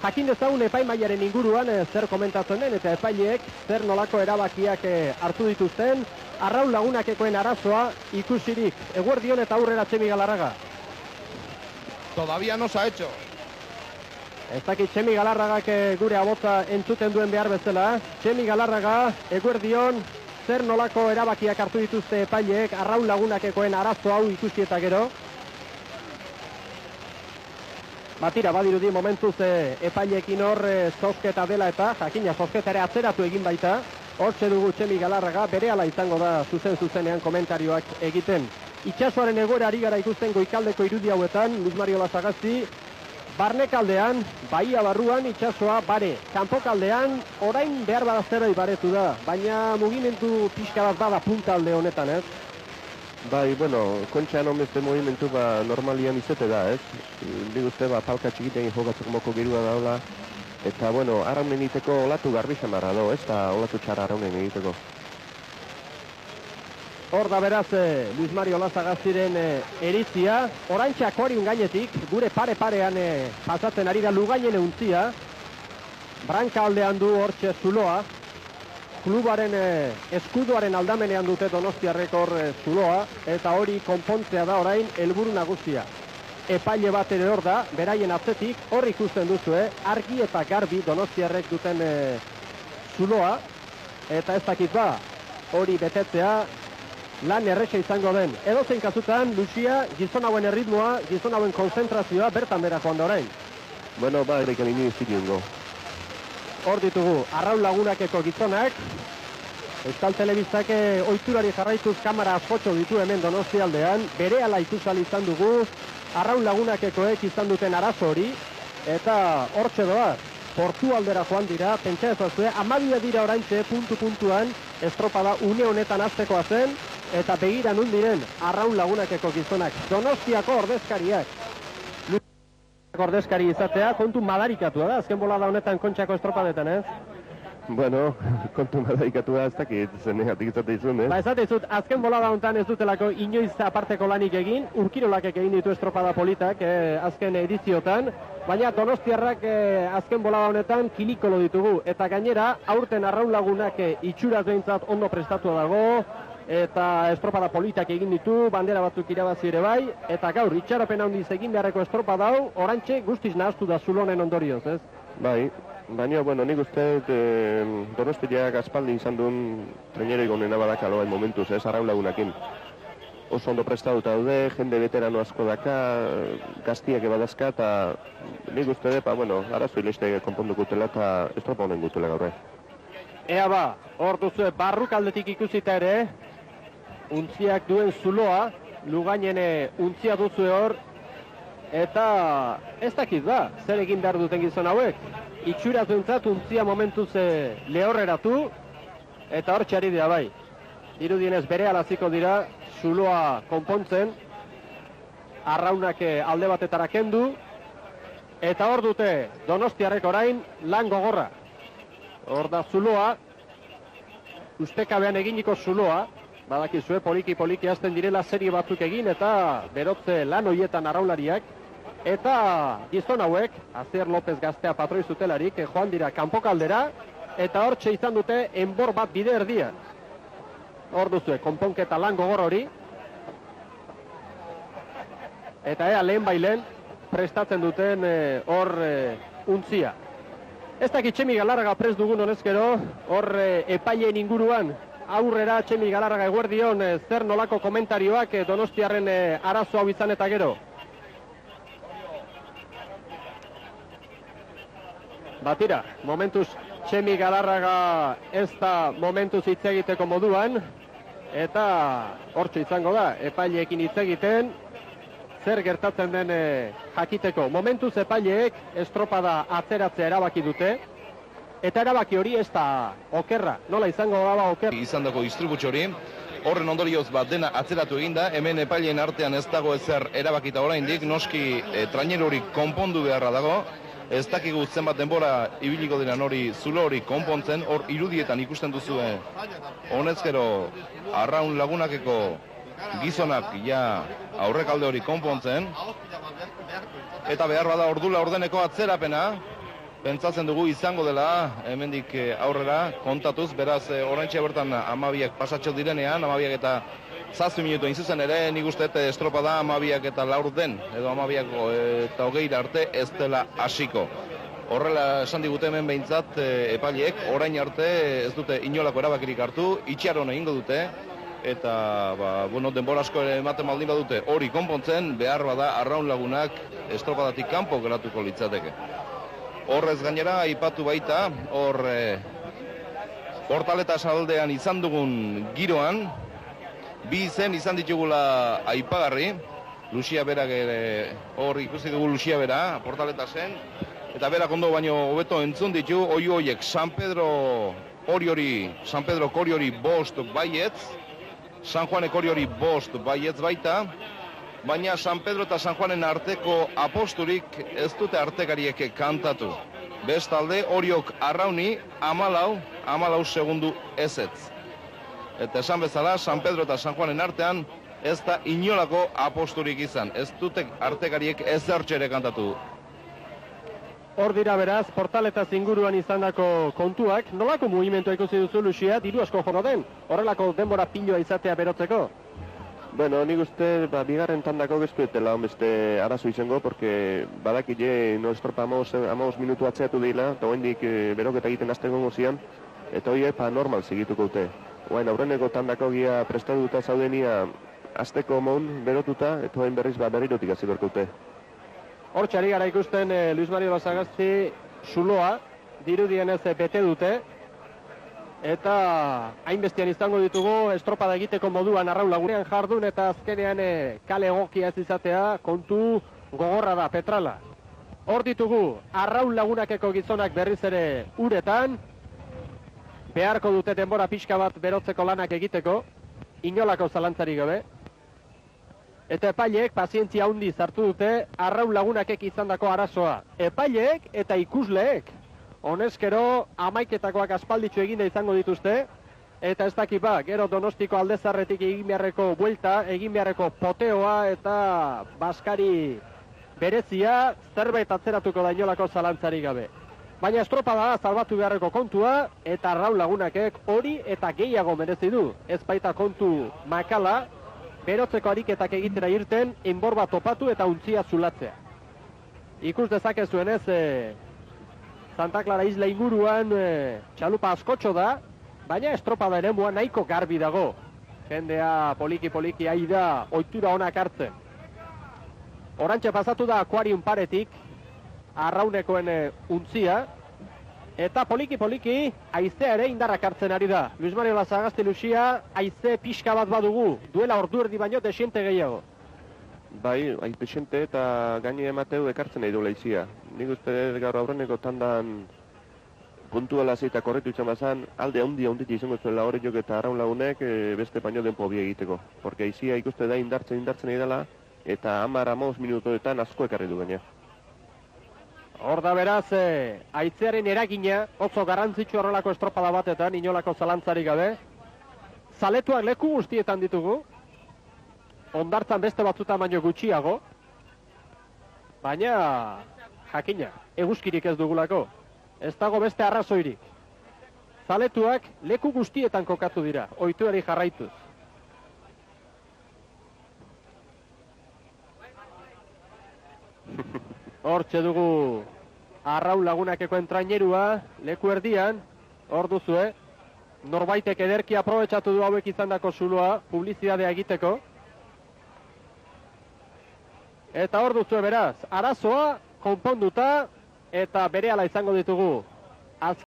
jakin dezagun epaimaiaren inguruan zer komentatzen den eta epaileek zer nolako erabakiak hartu dituzten. Arraun Lagunakekoen arazoa ikusirik. Eguerdion eta aurrera Txemi Galarraga. Todavía no se ha hecho. Ez dakit Txemi Galarragak gure abotza entzuten duen behar bezala. Txemi Galarraga, eguerdion, zer nolako erabakiak hartu dituzte epaileek Arraun Lagunakekoen arazo hau ikusi eta gero. Batira, badirudi momentuz epaileekin hor zozketa dela eta jakina zozketa ere atzeratu egin baita. Hortxe dugu Txemi Galarraga, berehala izango da zuzenean komentarioak egiten. Itxasoaren egoera ari gara ikusten goikaldeko irudi hauetan, Luis Mario Lasagasti, barnekaldean, Bahia barruan, itxasoa bare. Kanpokaldean, orain behar bada zerbait baretu da, baina mugimendu pixka bat bada puntalde honetan, ez? Bai, bueno, kontxean honbeste movimentu normalian izate da, ez? Nik uste palka txikitein jokatzeko moko girua daula. Eta, bueno, arraunen egiteko olatu garbi xamarra do, ez da olatu txara arraunen egiteko. Hor da beraz, Luis Mario Lasagastiren eritzia. Oraintxe akuarium gainetik, gure pare-parean pasatzen ari da Lugainen untzia. Branka aldean du hortxe zuloa. Klubaren eskuduaren aldamenean dute Donostiarrek hor zuloa. Eta hori konpontzea da orain helburu nagusia. Epaile bat ere hor da, beraien atzetik, hor ikusten duzu, argi eta garbi Donostiarrek duten zuloa, eta ez dakit ba, hori betetzea lan erresa izango den. Edozein kasutan, Lucia, gizon hauen erritmoa, gizon hauen konzentrazioa, bertan bera joan da orain. Bueno, ba, erekan ino iziriongo. Hor ditugu, Arraun Lagunakeko gizonak, Euskal Telebistak ohiturari jarraituz kamera askotxo ditu hemen Donostialdean, berehala ikusal izan dugu, Arraun Lagunakekoek izan duten arazo hori, eta hortxe doa, portu aldera joan dira, pentsa ezazue, 12 dira oraintxe puntu-puntuan, estropada une honetan aztekoa zen, eta begira nun diren Arraun Lagunakeko gizonak, Donostiako ordezkariak. Ordezkari izatea, kontu madarikatua da, azken bolada honetan Kontxako estropadetan, ez? Bueno, kontu madarikatua ez dakit, zenegatik izate izun, Ba, ezate izut, azken bolada honetan ez dutelako inoiz aparteko lanik egin, Urkirolakek egin ditu estropada politak azken ediziotan, baina Donostiarrak azken bolada honetan kilikolo ditugu, eta gainera, aurten Arraun Lagunak itxuraz behintzat ondo prestatu dago, eta estropada politak egin ditu, bandera batzuk irabazi ere bai, eta gaur, itxarapen handiz egin beharreko estropada hau, orantxe guztiz nahaztu da zulonen ondorioz, ez? Bai, baina, bueno, nik uste Donostiak aspaldi izan duen traineroi gonena badakaloa momentuz, ez, Arraun Lagunakin. Oso ondo prestatuta daude, jende veterano asko daka, gaztiak ebadazka, eta nik uste dut, bueno, arazo ileste konponduko gutela eta estropa honen gutela gaurre. Ea ba, hor duzu barrukaldetik ikusita ere, untziak duen zuloa, Lugainen untzia duzu hor, eta ez dakit da, zer egin behar duten gizon hauek. Itxuraz duentzat untzia momentuz lehorreratu, eta hor txari dira bai. Dirudienez bere alaziko dira, zuloa konpontzen, Arraunak alde batetara kendu, eta hor dute Donostiarrek orain lan gogorra. Hor da zuloa, ustekabean eginiko zuloa, badakizue poliki hasten direla serie batzuk egin eta berotze lan hoietan arraunlariak, eta gizon hauek, Azier López gaztea patroi zutelarik, joan dira kanpokaldera, eta hortxe izan dute enbor bat bide erdian. Hor duzue, konponketa lan gogor hori, eta ea lehen bailen prestatzen duten hor untzia. Ez dakit Txemi Galarraga prest dugun honezkero, hor epaileen inguruan, aurrera Txemi Galarraga eguerdion, zer nolako komentarioak Donostiarren arazo hau izan eta gero? Batira, momentuz Txemi Galarraga ez da momentuz hitz egiteko moduan, eta hortxe izango da, epaileekin hitz egiten, zer gertatzen den jakiteko. Momentuz epaileek estropada atzeratzea erabaki dute, eta erabaki hori ez da okerra, nola izango da okerra. Izandako distributxo hori, horren ondorioz bat dena atzeratu eginda, hemen epaileen artean ez dago ezer erabakita oraindik, noski trainero hori konpondu beharra dago, ez dakigu zenbat denbora ibiliko diren hori zulo hori konpontzen, hor irudietan ikusten duzue honezkero Arraun Lagunakeko gizonak ja aurrekalde hori konpontzen, eta behar bada ordula ordeneko atzerapena, Pentsatzen dugu izango dela, hemendik aurrera, kontatuz, beraz, oraintxe bertan 12ak pasatxo direnean, 12ak eta 7 minutu zuzen ere, nik uste estropada 12ak eta 4 den, edo 12ak eta 20 arte ez dela hasiko. Horrela esan digute hemen behintzat epaileek, orain arte ez dute inolako erabakirik hartu, itxaron egingo dute, eta denbora asko ematen baldin badute hori konpontzen, behar bada Arraun Lagunak estropadatik kanpo geratuko litzateke. Horrez gainera, aipatu baita, hor Portaleta saldean izan dugun giroan, bi izen izan ditugula aipagarri, Lucia Berak hor ikusi dugu Lucia Bera, Portaleta zen, eta berak ondo baino hobeto entzun ditu, horiek San Pedro Koriori 5 baietz, San Juan Ekoriori 5 baietz baita, baina San Pedro eta San Juanen arteko aposturik ez dute artekariek kantatu. Bestalde, Oriok Arrauni 14 segundu ezetz. Eta esan bezala, San Pedro eta San Juanen artean ez da inolako aposturik izan. Ez dute artekariek ezertxere kantatu. Hor dira beraz, Portaletaz inguruan izandako kontuak, nolako mugimentua ikusi duzu, Lucia, diru asko joro den, horrelako denbora piloa izatea berotzeko? Bueno, nik uste, bigarren tandako geztuetela beste arazo izango, porque badakile no estropa 15 minutu atzeatu dira, eta hoendik beroketa egiten azten gongo zian, eta hori normal segituko dute. Oain, aurreneko tandako gia prestatuta zaudenia azteko mon berotuta, eta hoen berriz berrirotik azikorko dute. Hor txari gara ikusten Luis Mario Lasagasti zuloa, dirudienez bete dute, eta hainbestian izango ditugu estropada egiteko moduan Arraun Lagunean jardun, eta azkenean kale egokia ez izatea kontu gogorra da, Petrala. Hor ditugu Arraun Lagunakeko gizonak berriz ere uretan, beharko dute denbora pixka bat berotzeko lanak egiteko, inolako zalantzarik gabe. Eta epaileek pazientzia handi hartu dute Arraun Lagunakek izandako arazoa. Epaileek eta ikusleek. Honezkero, 11etakoak aspalditxo eginda izango dituzte, eta ez dakipa, gero Donostiko Aldezarretik egin beharreko buelta, egin beharreko poteoa eta baskari berezia, zerbait atzeratuko da inolako zalantzarik gabe. Baina estropada da salbatu beharreko kontua, eta Arraun Lagunakek hori eta gehiago merezi du. Ez baita kontu makala, berotzeko ariketak egitera irten, enbor bat topatu eta untzia zulatzea. Ikus dezakezuenez, Santa Clara isla inguruan txalupa askotxo da, baina estropada eremua nahiko garbi dago. Jendea poliki-poliki ari da ohitura onak hartzen. Orantxe pasatu da akuarium paretik, Arraunekoen untzia, eta poliki-poliki haizea ere indarrak hartzen ari da. Luis Mario Lasagasti, Lucia, haize pixka bat badugu, duela ordu erdi baino desiente gehiago. Bai, desiente eta gaine emateu ekartzen nahi du laizia. Nik uste gaur aurreneko tandan puntuala zeita korretu izan bazan, alde handik izango zuela Oriok eta Arraun Lagunek beste baino denpo bi egiteko. Porque haizia ikuste da indartzen nahi dela, eta 10-15 minutoetan asko ekarri du gaina. Hor da beraz, haitzearen eragina, oso garrantzitsu horrelako estropada batetan, inolako zalantzarik gabe. Zaletuak leku guztietan ditugu, hondartzan beste batzutan baino gutxiago, baina jakina, eguzkirik ez dugulako, ez dago beste arrazoirik. Zaletuak leku guztietan kokatu dira, ohituari jarraituz. Hortxe dugu Arraun Lagunakeko entrainerua, leku erdian, hor duzue, norbaitek ederki aprobetxatu du hauek izandako zuloa, publizidadea egiteko. Eta hor duzue beraz, arazoa konponduta, eta berehala izango ditugu